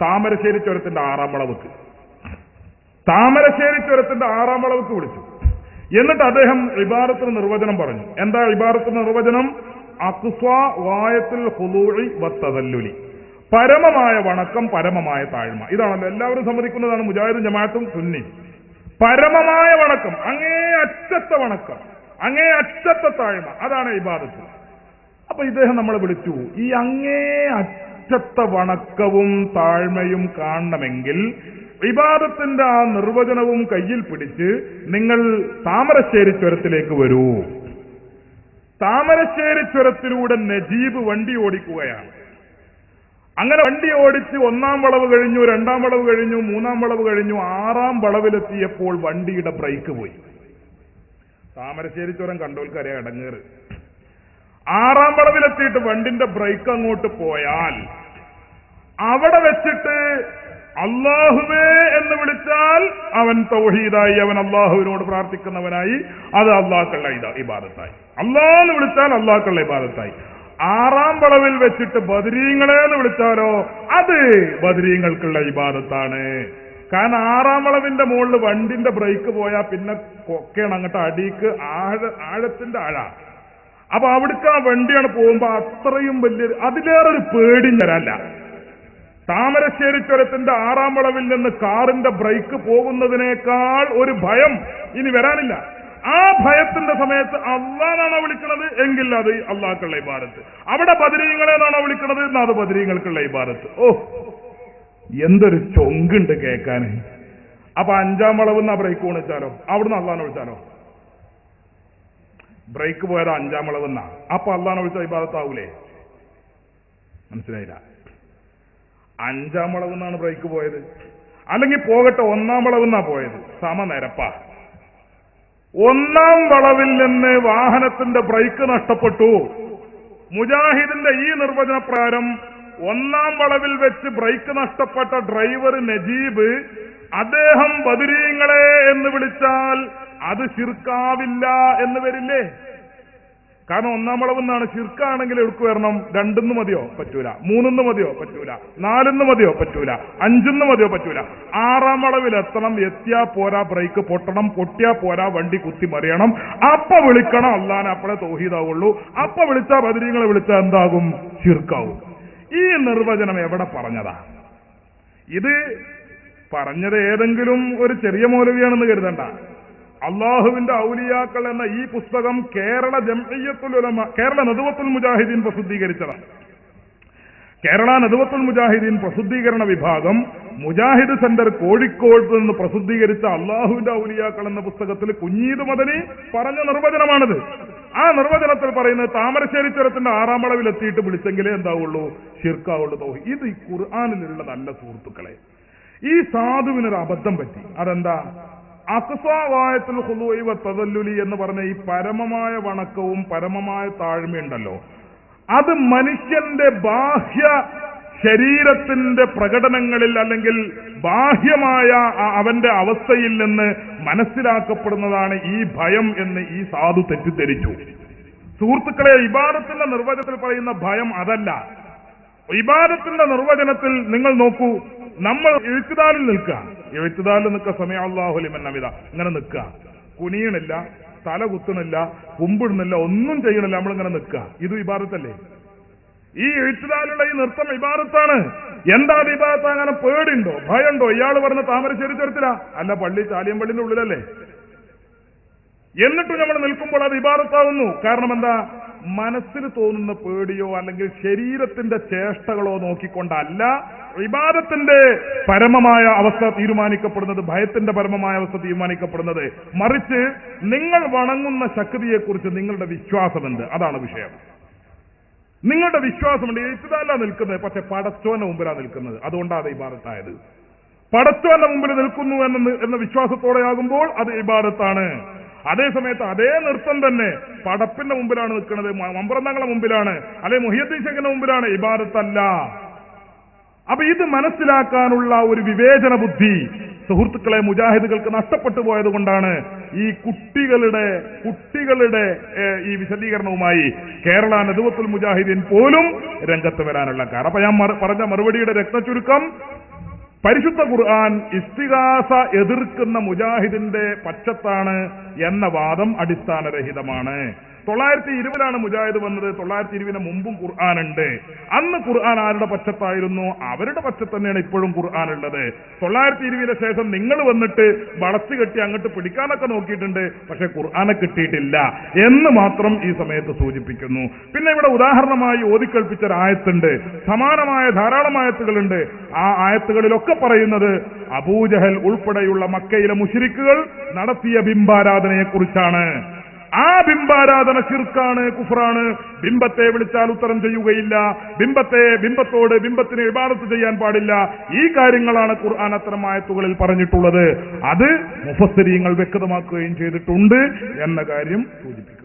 താമരശ്ശേരി ചുരത്തിന്റെ 6ാം വളവുക്ക്. താമരശ്ശേരി ചുരത്തിന്റെ 6ാം വളവുക്ക് വിളിച്ചു. എന്നിട്ട് അദ്ദേഹം ഇബാദത്തിന് നിർവചനം പറഞ്ഞു. എന്താ ഇബാദത്തിന് നിർവചനം? അഖ്സാ ഗായത്തുൽ ഖുദൂഇ വത്തദല്ലുലി, പരമമായ വണക്കം, പരമമായ താഴ്മ. ഇതാണല്ലോ എല്ലാവരും സമ്മതിക്കുന്നതാണ്, മുജാഹിദും ജമാഅത്തും സുന്നി. പരമമായ വണക്കം, അങ്ങേ അറ്റത്തെ വണക്കം, അങ്ങേ അറ്റത്തെ താഴ്മ, അതാണ് ഇബാദത്ത്. അപ്പൊ ഇദ്ദേഹം നമ്മളെ വിളിച്ചു, ഈ അങ്ങേ അറ്റത്തെ വണക്കവും താഴ്മയും കാണണമെങ്കിൽ ഇബാദത്തിന്റെ ആ നിർവചനവും കയ്യിൽ പിടിച്ച് നിങ്ങൾ താമരശ്ശേരി ചുരത്തിലേക്ക് വരൂ. താമരശ്ശേരി ചുരത്തിലൂടെ നജീബ് വണ്ടി ഓടിക്കുകയാണ്. അങ്ങനെ വണ്ടി ഓടിച്ച് 1ാം വളവ് കഴിഞ്ഞു, 2ാം വളവ് കഴിഞ്ഞു, 3ാം വളവ് കഴിഞ്ഞു, 6ാം വളവിലെത്തിയപ്പോൾ വണ്ടിയുടെ ബ്രേക്ക് പോയി. താമരശ്ശേരി ചുരം കണ്ടോൽക്കറിയാം ഇടങ്ങേറ്. 6ാം വളവിലെത്തിയിട്ട് വണ്ടിന്റെ ബ്രേക്ക് അങ്ങോട്ട് പോയാൽ അവിടെ വെച്ചിട്ട് അല്ലാഹുവേ എന്ന് അവൻ തൗഹീദായി, അവൻ അള്ളാഹുവിനോട് പ്രാർത്ഥിക്കുന്നവനായി, അത് അള്ളാഹ്ക്കുള്ള ഇബാദത്തായി. അല്ലാഹ് എന്ന് വിളിച്ചാൽ അള്ളാഹ്ക്കുള്ള ഇബാദത്തായി. 6ാം വളവിൽ വെച്ചിട്ട് ബദരീങ്ങളെ എന്ന് വിളിച്ചാലോ അത് ബദരീങ്ങൾക്കുള്ള ഇബാദത്താണ്. കാരണം 6ാം വളവിന്റെ മുകളിൽ വണ്ടിന്റെ ബ്രേക്ക് പോയാൽ പിന്നെ കൊക്കയാണ് അങ്ങോട്ട് അടിക്ക് ആഴത്തിന്റെ ആഴ. അപ്പൊ അവിടേക്ക് ആ വണ്ടിയാണ് പോകുമ്പോ അത്രയും വലിയൊരു അതിലേറൊരു പേടി തരല്ല. താമരശ്ശേരി ചുരത്തിന്റെ 6ാം വളവിൽ നിന്ന് കാറിന്റെ ബ്രേക്ക് പോകുന്നതിനേക്കാൾ ഒരു ഭയം ഇനി വരാനില്ല. ആ ഭയത്തിന്റെ സമയത്ത് അള്ളാഹാണോ വിളിക്കുന്നത് എങ്കിൽ അത് അള്ളാഹ്ക്കുള്ള ഇബാദത്ത്. അവിടെ ബദരീങ്ങളെന്നാണോ വിളിക്കുന്നത് എന്നാൽ അത് ബദരീങ്ങൾക്കുള്ള ഇബാദത്ത്. ഓ, എന്തൊരു ചൊങ്കുണ്ട് കേൾക്കാൻ. അപ്പൊ 5ാം വളവെന്നാ ബ്രേക്ക് വിളിച്ചാലോ അവിടുന്ന് അള്ളാഹാനെ വിളിച്ചാലോ? ബ്രേക്ക് പോയത് 5ാം വളവെന്നാ, അപ്പൊ അള്ളാഹാനെ വിളിച്ചാൽ ഇബാദത്താവൂലേ? മനസ്സിലായില്ല. 5ാം വളവെന്നാണ് ബ്രേക്ക് പോയത്, അല്ലെങ്കിൽ പോകട്ടെ 1ാം വളവെന്നാ പോയത്, സമനിരപ്പാ. 1ാം വളവിൽ നിന്ന് വാഹനത്തിന്റെ ബ്രേക്ക് നഷ്ടപ്പെട്ടു. മുജാഹിദിന്റെ ഈ നിർവചന പ്രകാരം 1ാം വളവിൽ വെച്ച് ബ്രേക്ക് നഷ്ടപ്പെട്ട ഡ്രൈവർ നജീബ്, അദ്ദേഹം ബദരീങ്ങളെ എന്ന് വിളിച്ചാൽ അത് ശിർക്കാവില്ല എന്ന് വരില്ലേ? കാരണം 1ാം വളവെന്നാണ്. ശിർക്കാണെങ്കിൽ എവിടേക്ക് വരണം? 2 മതിയോ? പറ്റൂല. 3 മതിയോ? പറ്റൂല. 4 മതിയോ? പറ്റൂല. 5 മതിയോ? പറ്റൂല. 6ാം വളവിൽ എത്തണം. എത്തിയാ പോരാ, ബ്രേക്ക് പൊട്ടണം. പൊട്ടിയാ പോരാ, വണ്ടി കുത്തി മറിയണം. അപ്പൊ വിളിക്കണം അള്ളാനെ, അപ്പോഴേ തൗഹീദാവുള്ളൂ. അപ്പൊ വിളിച്ചാ ബദരീങ്ങളെ വിളിച്ചാൽ എന്താകും? ശിർക്കാവും. ഈ നിർവചനം എവിടെ പറഞ്ഞതാ? ഇത് പറഞ്ഞത് ഏതെങ്കിലും ഒരു ചെറിയ മൗലവിയാണെന്ന് കരുതണ്ട. അള്ളാഹുവിന്റെ ഔലിയാക്കൾ എന്ന ഈ പുസ്തകം കേരള ജംഇയ്യത്തുൽ ഉലമ, കേരള നദ്വത്തുൽ മുജാഹിദീൻ പ്രസിദ്ധീകരിച്ചതാണ്. കേരള നദ്വത്തുൽ മുജാഹിദീൻ പ്രസിദ്ധീകരണ വിഭാഗം മുജാഹിദ് സെന്റർ കോഴിക്കോട് നിന്ന് പ്രസിദ്ധീകരിച്ച അള്ളാഹുവിന്റെ ഔലിയാക്കൾ എന്ന പുസ്തകത്തിൽ കുഞ്ഞീദ് മദനി പറഞ്ഞ നിർവചനമാണിത്. ആ നിർവചനത്തിൽ പറയുന്നത് താമരശ്ശേരി ചുരത്തിന്റെ 6ാം വളവിൽ എത്തിയിട്ട് വിളിച്ചെങ്കിലേ എന്താവുള്ളൂ? ശിർക്കാവുള്ളൂ. തൗഹീദ്. ഇത് ഈ ഖുർആനിലുള്ള നല്ല സുഹൃത്തുക്കളെ, ഈ സാധുവിനൊരു അബദ്ധം പറ്റി. അതെന്താ? അഖ്സാ ഗായത്തുൽ ഖുദൂഇ വത്തദല്ലുലി എന്ന് പറഞ്ഞ ഈ പരമമായ വണക്കവും പരമമായ താഴ്മയുണ്ടല്ലോ, അത് മനുഷ്യന്റെ ബാഹ്യ ശരീരത്തിന്റെ പ്രകടനങ്ങളിൽ അല്ലെങ്കിൽ ബാഹ്യമായ അവന്റെ അവസ്ഥയിൽ നിന്ന് മനസ്സിലാക്കപ്പെടുന്നതാണ് ഈ ഭയം എന്ന് ഈ സാധു തെറ്റിദ്ധരിച്ചു. സുഹൃത്തുക്കളെ, ഇബാദത്തിന്റെ നിർവചനത്തിൽ പറയുന്ന ഭയം അതല്ല. ഇബാദത്തിന്റെ നിർവചനത്തിൽ നിങ്ങൾ നോക്കൂ, നമ്മൾ എഴുത്തുദാലിൽ നിൽക്കുക. എഴുത്തുദാലിൽ നിൽക്കുക, സമയ അല്ലാഹു ലിമൻ ഹമിദ, ഇങ്ങനെ നിൽക്കുക. കുനിയണില്ല, തല കുത്തണില്ല, കുമ്പിടുന്നില്ല, ഒന്നും ചെയ്യണില്ല, നമ്മളിങ്ങനെ നിൽക്കുക. ഇത് ഇബാദത്തല്ലേ? ഈ എഴുത്തുദാലുള്ള ഈ നൃത്തം ഇബാദത്താണ്. എന്താ ഇബാദത്ത്? അങ്ങനെ പേടിയുണ്ടോ? ഭയമുണ്ടോ? ഇയാൾ പറഞ്ഞ താമരശ്ശേരി ചുരത്തിലാ? അല്ല, പള്ളി ചാലിയം പള്ളിന്റെ ഉള്ളിലല്ലേ? എന്നിട്ടും നമ്മൾ നിൽക്കുമ്പോൾ അത് ഇബാദത്താവുന്നു. കാരണം എന്താ? മനസ്സിന് തോന്നുന്ന പേടിയോ അല്ലെങ്കിൽ ശരീരത്തിന്റെ ചേഷ്ടകളോ നോക്കിക്കൊണ്ടല്ല ഇബാദത്തിന്റെ പരമമായ അവസ്ഥ തീരുമാനിക്കപ്പെടുന്നത്, ഭയത്തിന്റെ പരമമായ അവസ്ഥ തീരുമാനിക്കപ്പെടുന്നത്. മറിച്ച് നിങ്ങൾ വണങ്ങുന്ന ശക്തിയെക്കുറിച്ച് നിങ്ങളുടെ വിശ്വാസമുണ്ട്, അതാണ് വിഷയം. നിങ്ങളുടെ വിശ്വാസമുണ്ട്. ഇതല്ല നിൽക്കുന്നത്, പക്ഷെ പടച്ചോന്റെ മുമ്പിലാണ് നിൽക്കുന്നത്. അതുകൊണ്ടാണ് അത് ഇബാദത്തായത്. പടച്ചോന്റെ മുമ്പിൽ നിൽക്കുന്നു എന്ന വിശ്വാസത്തോടെ ആകുമ്പോൾ അത് ഇബാദത്താണ്. അതേസമയത്ത് അതേ നൃത്തം തന്നെ പടപ്പിന്റെ മുമ്പിലാണ് നിൽക്കുന്നത്, മമ്പറന്തങ്ങളുടെ മുമ്പിലാണ്, അല്ലെ മുഹിയുദ്ദീൻ ശേഖിന്റെ മുമ്പിലാണ്, ഇബാദത്തല്ല. അപ്പൊ ഇത് മനസ്സിലാക്കാനുള്ള ഒരു വിവേചന ബുദ്ധി സുഹൃത്തുക്കളെ മുജാഹിദുകൾക്ക് നഷ്ടപ്പെട്ടു പോയത് കൊണ്ടാണ് ഈ കുട്ടികളുടെ ഈ വിശദീകരണവുമായി കേരള നദ്വത്തുൽ മുജാഹിദീൻ പോലും രംഗത്ത് വരാനുള്ള കാരണം. അപ്പൊ ഞാൻ പറഞ്ഞ മറുപടിയുടെ രത്നചുരുക്കം, പരിശുദ്ധ ഖുർആൻ ഇസ്തിഗാസ എതിർക്കുന്ന മുജാഹിദിന്റെ പക്ഷത്താണ് എന്ന വാദം അടിസ്ഥാനരഹിതമാണ്. 920 മുജാഹിദ് വന്നത്. 920 മുമ്പും ഖുർആൻ ഉണ്ട്. അന്ന് ഖുർആൻ ആരുടെ പക്ഷത്തായിരുന്നു? അവരുടെ പക്ഷത്ത് തന്നെയാണ് ഇപ്പോഴും ഖുർആൻ ഉള്ളത്. 920 ശേഷം നിങ്ങൾ വന്നിട്ട് വളച്ചു കെട്ടി അങ്ങോട്ട് പിടിക്കാനൊക്കെ നോക്കിയിട്ടുണ്ട്, പക്ഷെ ഖുർആനെ കിട്ടിയിട്ടില്ല എന്ന് മാത്രം ഈ സമയത്ത് സൂചിപ്പിക്കുന്നു. പിന്നെ ഇവിടെ ഉദാഹരണമായി ഓതിക്കൽപ്പിച്ച ഒരു ആയത്തുണ്ട്. സമാനമായ ധാരാളം ആയത്തുകളുണ്ട്. ആ ആയത്തുകളിലൊക്കെ പറയുന്നത് അബൂജഹൽ ഉൾപ്പെടെയുള്ള മക്കയിലെ മുശ്രിക്കുകൾ നടത്തിയ ബിംബാരാധനയെ കുറിച്ചാണ്. ആ ബിംബാരാധന ശിർക്കാണ്, കുഫ്റാണ്. ബിംബത്തെ വിളിച്ചാൽ ഉത്തരം ചെയ്യുകയില്ല, ബിംബത്തിന് ഇബാദത്ത് ചെയ്യാൻ പാടില്ല. ഈ കാര്യങ്ങളാണ് ഖുർആൻ അത്തരം ആയത്തുകളിൽ പറഞ്ഞിട്ടുള്ളത്. അത് മുഫസ്സിരീങ്ങൾ വ്യക്തമാക്കുകയും ചെയ്തിട്ടുണ്ട് എന്ന കാര്യം സൂചിപ്പിക്കും.